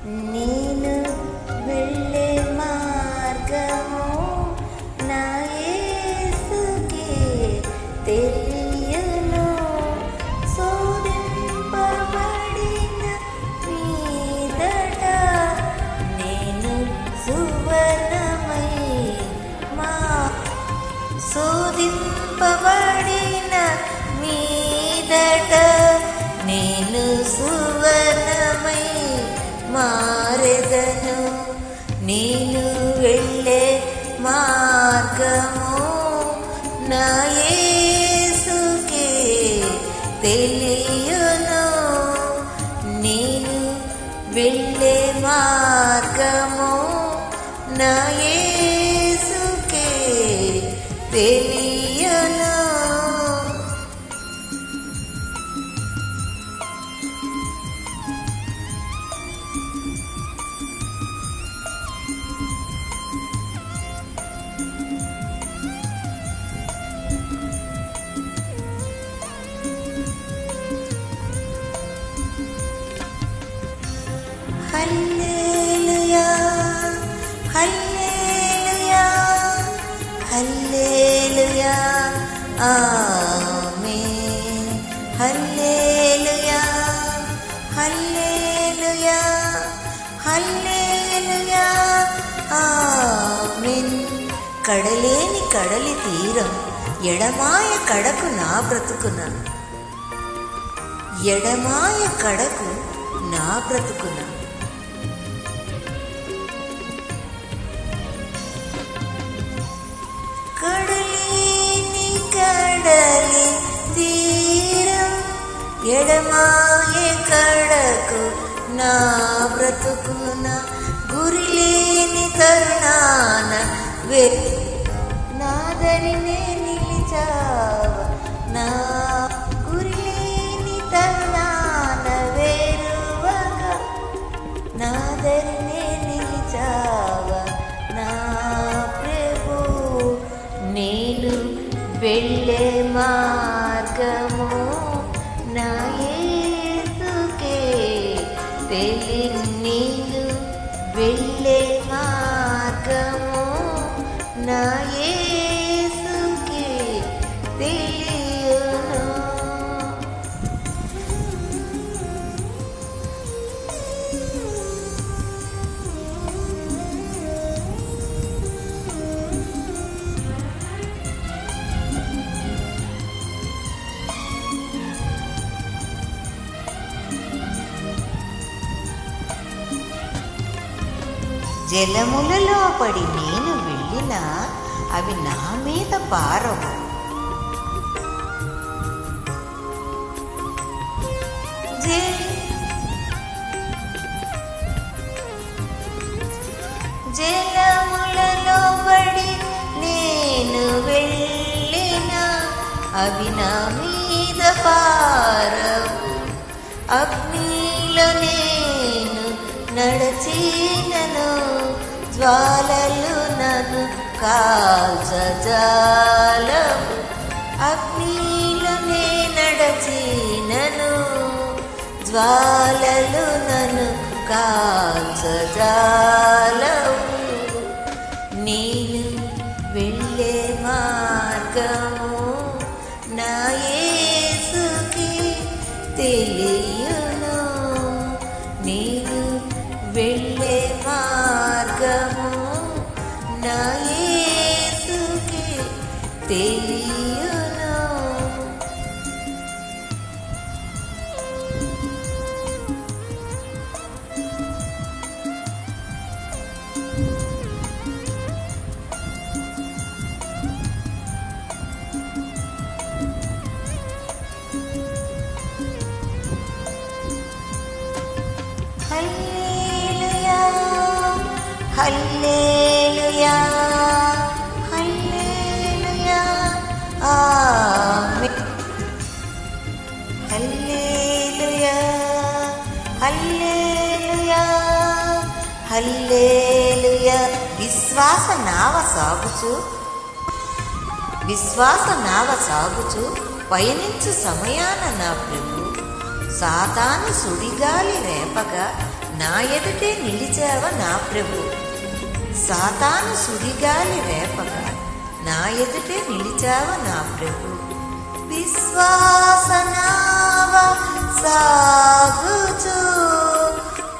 నేను వెళ్ళే మార్గము నా యేసుకే తెలియను. శోధింపబడిన మీదట నేను సువర్ణమై శోధింపబడిన మీదట నేను సువర్ణమై మారెదను. నేను వెళ్ళే మార్గము నా యేసుకే తెలియను. నేను వెళ్ళే మార్గము నా యేసుకే తెలియను. హల్లెలూయా హల్లెలూయా హల్లెలూయా ఆమేన్. హల్లెలూయా హల్లెలూయా హల్లెలూయా ఆమేన్. కడలేని కడలి తీరం ఎడమాయ కడకు నా బ్రతుకున, ఎడమాయ కడకు నా బ్రతుకున. కడలేని కడలి తీరం ఎడమాయ కడకు నా బ్రతుకున. గురిలేని తరుణాన నాదరినే నిలిచావ, నా గురిలేని తరుణాన వేరువగా నాదరినే నిలిచావ నా ప్రభు. నేను వెళ్ళే మార్గము నా యేసుకే తెలియను. నేను వెళ్ళే మార్గము నా యేసుకే తెలియను. జలములలో పడి నేను వెళ్ళినా అవి నా మీద పారవు. జలములలో పడి నేను వెళ్ళినా అవి నా మీద పారవు. అగ్నిలో నేను నడచినను జ్వాలలు నన్ను కాల్చజాలవు. అగ్నిలో నే నడచినను జ్వాలలు నన్ను కాల్చజాలవు. నేను వెళ్ళే మార్గము నా యేసుకి తెలియను. నేను వెళ్ళే మార్గము నా యేసుకి తెలియను. హల్లెలూయా హల్లెలూయా హల్లెలూయా ఆమేన్. హల్లెలూయా హల్లెలూయా హల్లెలూయా. విశ్వాస నావ సాగుచు పయనించు సమయాన నా ప్రభు సాతాను సుడిగాలి రేపగా నా ఎదుటే నిలిచావ నా ప్రభు. సాతాను సుడిగాలి రేపగా నా ఎదుటే నిలిచావ నా ప్రభు. విశ్వాసనావ సాగుచు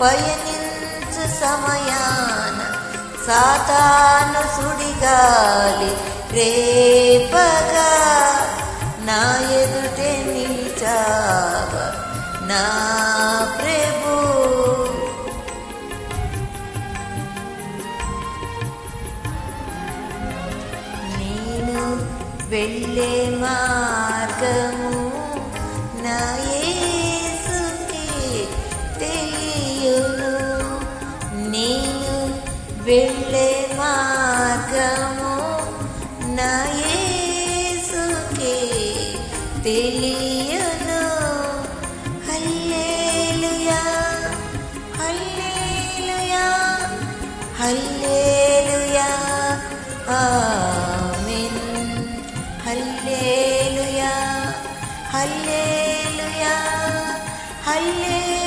పయనించు సమయాన సాతాను సుడిగాలి రేపగా నా ఎదుటే నిలిచావ నా ప్రభు. నేను వెళ్ళే మార్గము నా యేసుకే తెలియును. నేను వెళ్ళే మార్గము నా యేసుకే తెలియును. హల్లెలూయా హల్లెలూయా హల్లెలూయా ఆమేన్. హల్లెలూయా హల్లెలూయా హల్లెలూయా.